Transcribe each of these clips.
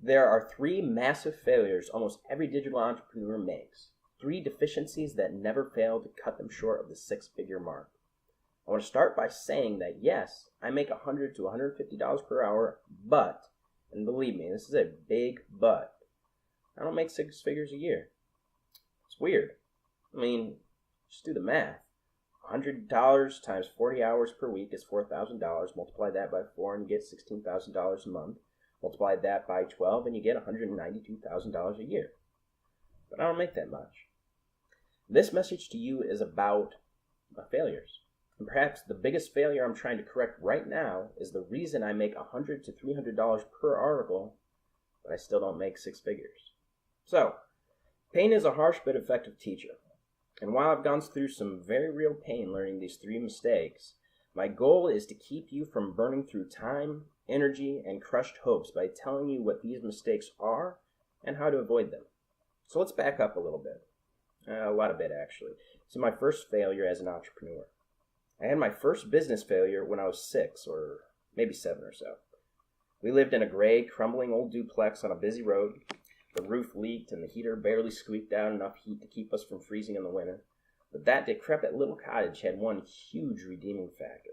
There are three massive failures almost every digital entrepreneur makes. Three deficiencies that never fail to cut them short of the six-figure mark. I want to start by saying that yes, I make $100 to $150 per hour, but, and believe me, this is a big but, I don't make six figures a year. It's weird. I mean, just do the math. $100 times 40 hours per week is $4,000. Multiply that by 4 and you get $16,000 a month. Multiply that by 12 and you get $192,000 a year. But I don't make that much. This message to you is about my failures. And perhaps the biggest failure I'm trying to correct right now is the reason I make $100 to $300 per article, but I still don't make six figures. So, pain is a harsh but effective teacher. And while I've gone through some very real pain learning these three mistakes, my goal is to keep you from burning through time, energy, and crushed hopes by telling you what these mistakes are and how to avoid them. So let's back up a little bit. A lot of it, actually. So my first failure as an entrepreneur. I had my first business failure when I was 6 or maybe 7 or so. We lived in a gray, crumbling old duplex on a busy road. The roof leaked and the heater barely squeaked out enough heat to keep us from freezing in the winter. But that decrepit little cottage had one huge redeeming factor.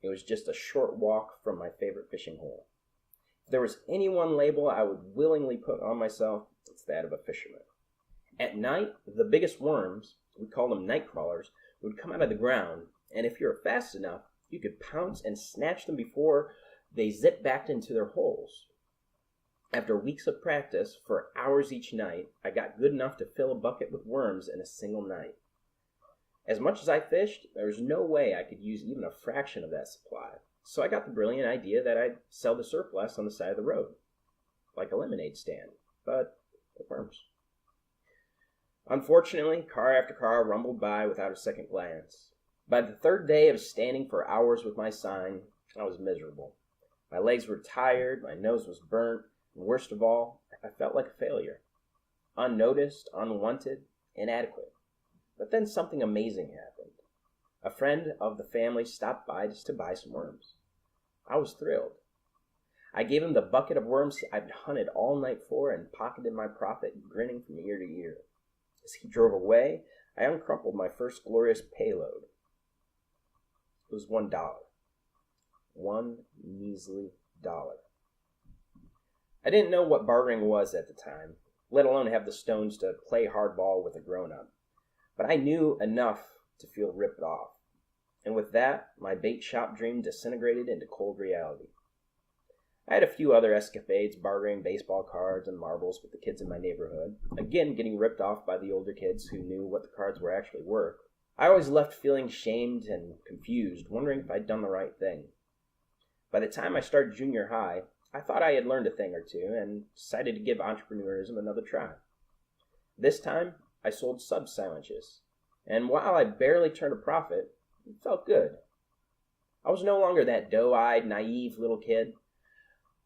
It was just a short walk from my favorite fishing hole. If there was any one label I would willingly put on myself, it's that of a fisherman. At night, the biggest worms, we call them night crawlers, would come out of the ground, and if you're fast enough, you could pounce and snatch them before they zip back into their holes. After weeks of practice, for hours each night, I got good enough to fill a bucket with worms in a single night. As much as I fished, there was no way I could use even a fraction of that supply. So I got the brilliant idea that I'd sell the surplus on the side of the road, like a lemonade stand, but with worms. Unfortunately, car after car rumbled by without a second glance. By the third day of standing for hours with my sign, I was miserable. My legs were tired, my nose was burnt, and worst of all, I felt like a failure. Unnoticed, unwanted, inadequate. But then something amazing happened. A friend of the family stopped by just to buy some worms. I was thrilled. I gave him the bucket of worms I'd hunted all night for and pocketed my profit, grinning from ear to ear. As he drove away, I uncrumpled my first glorious payload. It was $1. One measly dollar. I didn't know what bartering was at the time, let alone have the stones to play hardball with a grown-up. But I knew enough to feel ripped off. And with that, my bait shop dream disintegrated into cold reality. I had a few other escapades bartering baseball cards and marbles with the kids in my neighborhood, again getting ripped off by the older kids who knew what the cards were actually worth. I always left feeling shamed and confused, wondering if I'd done the right thing. By the time I started junior high, I thought I had learned a thing or two and decided to give entrepreneurism another try. This time, I sold sub sandwiches, and while I barely turned a profit, it felt good. I was no longer that doe-eyed, naive little kid.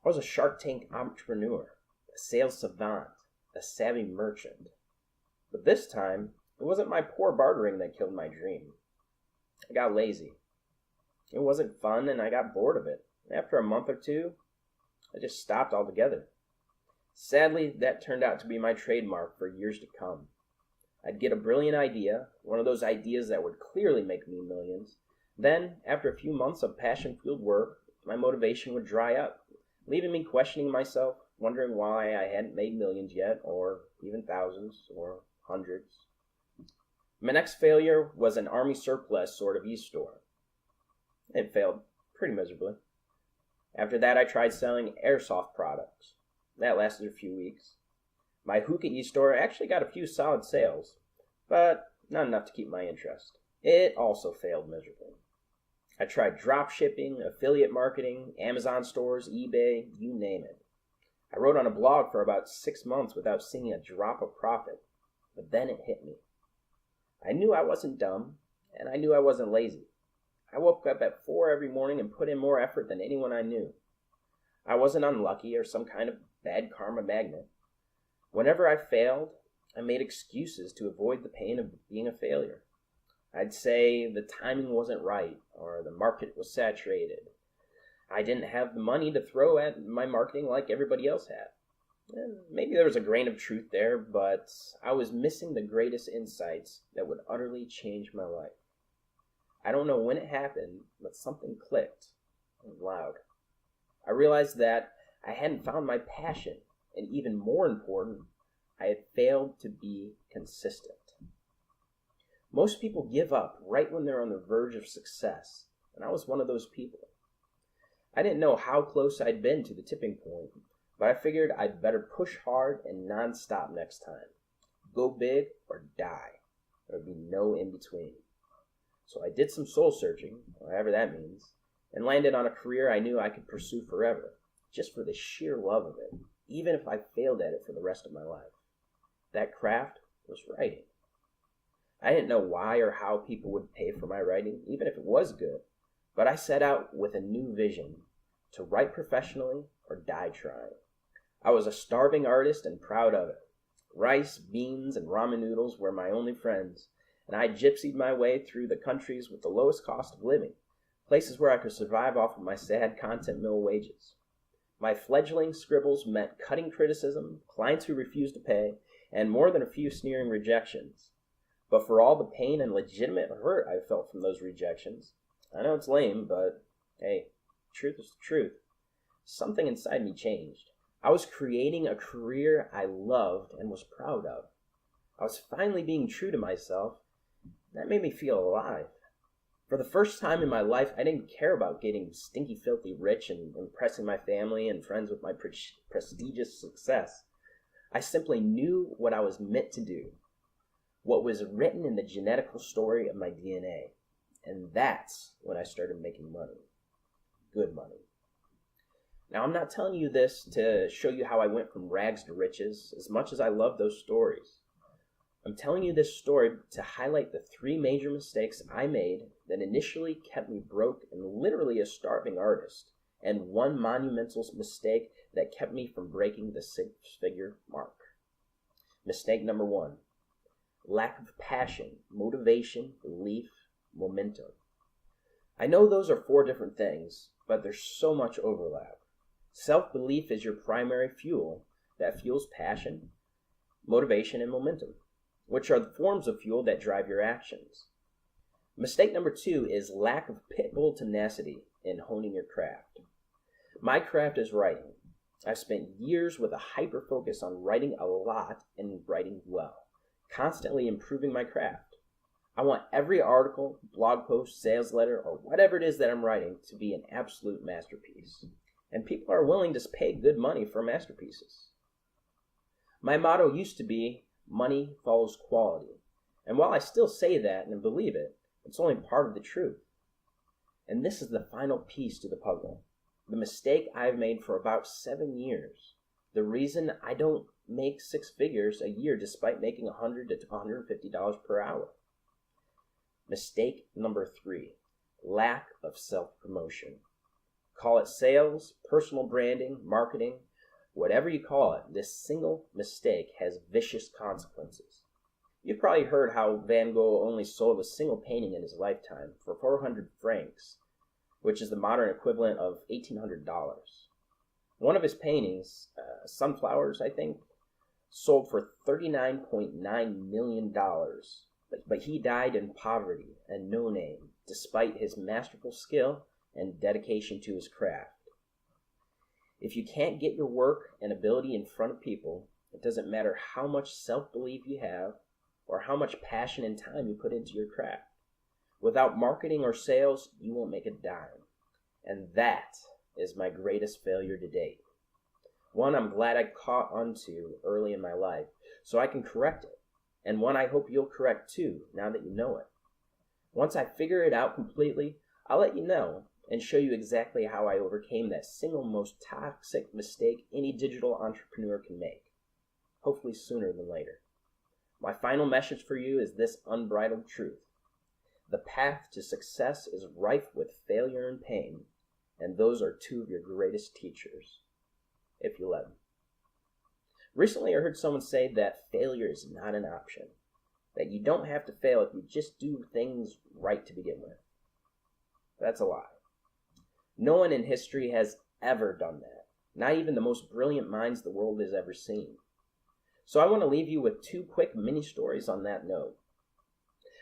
I was a Shark Tank entrepreneur, a sales savant, a savvy merchant. But this time, it wasn't my poor bartering that killed my dream. I got lazy. It wasn't fun, and I got bored of it. After a month or two, I just stopped altogether. Sadly, that turned out to be my trademark for years to come. I'd get a brilliant idea, one of those ideas that would clearly make me millions. Then, after a few months of passion-fueled work, my motivation would dry up, leaving me questioning myself, wondering why I hadn't made millions yet, or even thousands, or hundreds. My next failure was an army surplus sort of e-store. It failed pretty miserably. After that, I tried selling airsoft products. That lasted a few weeks. My hookah e-store actually got a few solid sales, but not enough to keep my interest. It also failed miserably. I tried drop shipping, affiliate marketing, Amazon stores, eBay, you name it. I wrote on a blog for about 6 months without seeing a drop of profit, but then it hit me. I knew I wasn't dumb, and I knew I wasn't lazy. I woke up at 4 every morning and put in more effort than anyone I knew. I wasn't unlucky or some kind of bad karma magnet. Whenever I failed, I made excuses to avoid the pain of being a failure. I'd say the timing wasn't right, or the market was saturated. I didn't have the money to throw at my marketing like everybody else had. And maybe there was a grain of truth there, but I was missing the greatest insights that would utterly change my life. I don't know when it happened, but something clicked, and loud. I realized that I hadn't found my passion, and even more important, I had failed to be consistent. Most people give up right when they're on the verge of success, and I was one of those people. I didn't know how close I'd been to the tipping point, but I figured I'd better push hard and non-stop next time. Go big or die. There would be no in between. So I did some soul searching, whatever that means, and landed on a career I knew I could pursue forever, just for the sheer love of it, even if I failed at it for the rest of my life. That craft was writing. I didn't know why or how people would pay for my writing, even if it was good, but I set out with a new vision, to write professionally or die trying. I was a starving artist and proud of it. Rice, beans, and ramen noodles were my only friends, and I gypsied my way through the countries with the lowest cost of living, places where I could survive off of my sad content mill wages. My fledgling scribbles met cutting criticism, clients who refused to pay, and more than a few sneering rejections. But for all the pain and legitimate hurt I felt from those rejections, I know it's lame, but hey, truth is the truth. Something inside me changed. I was creating a career I loved and was proud of. I was finally being true to myself. That made me feel alive. For the first time in my life, I didn't care about getting stinky, filthy rich and impressing my family and friends with my prestigious success. I simply knew what I was meant to do, what was written in the genetical story of my DNA. And that's when I started making money. Good money. Now, I'm not telling you this to show you how I went from rags to riches, as much as I love those stories. I'm telling you this story to highlight the 3 major mistakes I made that initially kept me broke and literally a starving artist, and 1 monumental mistake that kept me from breaking the 6-figure mark. Mistake number 1, lack of passion, motivation, belief, momentum. I know those are 4 different things, but there's so much overlap. Self-belief is your primary fuel that fuels passion, motivation, and momentum, which are the forms of fuel that drive your actions. Mistake number 2 is lack of pit bull tenacity in honing your craft. My craft is writing. I've spent years with a hyper focus on writing a lot and writing well, constantly improving my craft. I want every article, blog post, sales letter, or whatever it is that I'm writing to be an absolute masterpiece. And people are willing to pay good money for masterpieces. My motto used to be, money follows quality. And while I still say that and believe it, it's only part of the truth. And this is the final piece to the puzzle. The mistake I've made for about 7 years. The reason I don't make 6 figures a year despite making $100 to $150 per hour. Mistake number 3, lack of self-promotion. Call it sales, personal branding, marketing, whatever you call it, this single mistake has vicious consequences. You've probably heard how Van Gogh only sold a single painting in his lifetime for 400 francs, which is the modern equivalent of $1,800. One of his paintings, Sunflowers, I think, sold for $39.9 million, but he died in poverty and no name, despite his masterful skill and dedication to his craft. If you can't get your work and ability in front of people, it doesn't matter how much self-belief you have or how much passion and time you put into your craft. Without marketing or sales, you won't make a dime. And that is my greatest failure to date. One I'm glad I caught onto early in my life, so I can correct it. And one I hope you'll correct too, now that you know it. Once I figure it out completely, I'll let you know and show you exactly how I overcame that single most toxic mistake any digital entrepreneur can make. Hopefully sooner than later. My final message for you is this unbridled truth. The path to success is rife with failure and pain, and those are 2 of your greatest teachers, if you let them. Recently I heard someone say that failure is not an option, that you don't have to fail if you just do things right to begin with. That's a lie. No one in history has ever done that. Not even the most brilliant minds the world has ever seen. So I want to leave you with 2 quick mini stories on that note.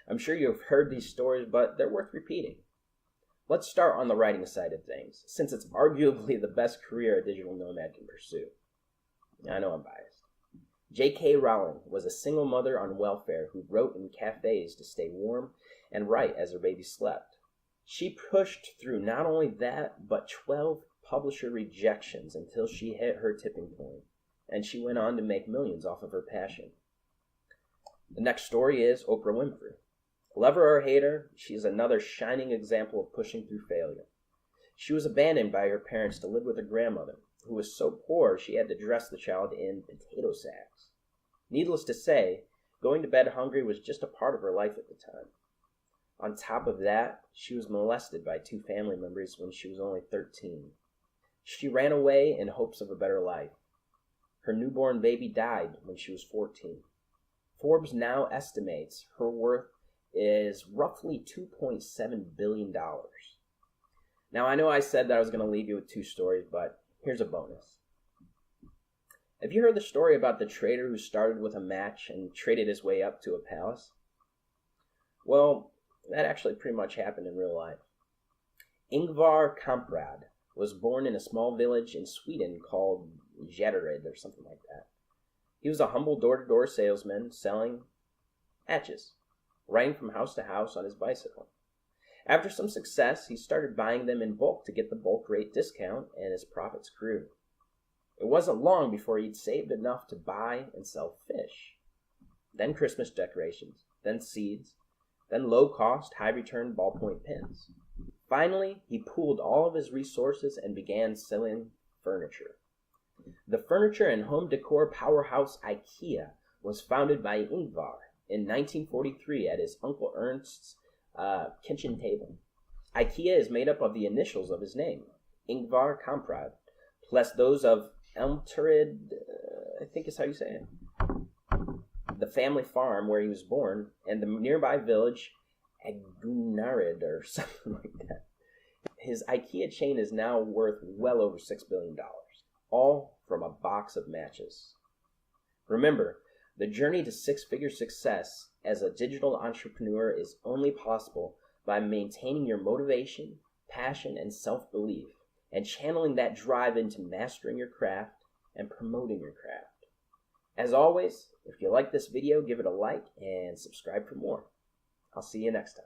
I'm sure you've heard these stories, but they're worth repeating. Let's start on the writing side of things, since it's arguably the best career a digital nomad can pursue. I know I'm biased. J.K. Rowling was a single mother on welfare who wrote in cafes to stay warm and write as her baby slept. She pushed through not only that, but 12 publisher rejections until she hit her tipping point, and she went on to make millions off of her passion. The next story is Oprah Winfrey. Love her or hate her, she's another shining example of pushing through failure. She was abandoned by her parents to live with her grandmother, who was so poor she had to dress the child in potato sacks. Needless to say, going to bed hungry was just a part of her life at the time. On top of that, she was molested by 2 family members when she was only 13. She ran away in hopes of a better life. Her newborn baby died when she was 14. Forbes now estimates her worth is roughly $2.7 billion. Now, I know I said that I was going to leave you with 2 stories, but here's a bonus. Have you heard the story about the trader who started with a match and traded his way up to a palace? Well, that actually pretty much happened in real life. Ingvar Kamprad was born in a small village in Sweden called Jättered or something like that. He was a humble door-to-door salesman selling matches, riding from house to house on his bicycle. After some success, he started buying them in bulk to get the bulk rate discount, and his profits grew. It wasn't long before he'd saved enough to buy and sell fish, then Christmas decorations, then seeds, then low-cost, high-return ballpoint pens. Finally, he pooled all of his resources and began selling furniture. The furniture and home decor powerhouse IKEA was founded by Ingvar in 1943 at his Uncle Ernst's kitchen table. IKEA is made up of the initials of his name, Ingvar Kamprad, plus those of Elmtrid, I think is how you say it, the family farm where he was born, and the nearby village Agunarid or something like that. His IKEA chain is now worth well over $6 billion, all from a box of matches. Remember, the journey to 6-figure success as a digital entrepreneur is only possible by maintaining your motivation, passion, and self-belief, and channeling that drive into mastering your craft and promoting your craft. As always, if you like this video, give it a like and subscribe for more. I'll see you next time.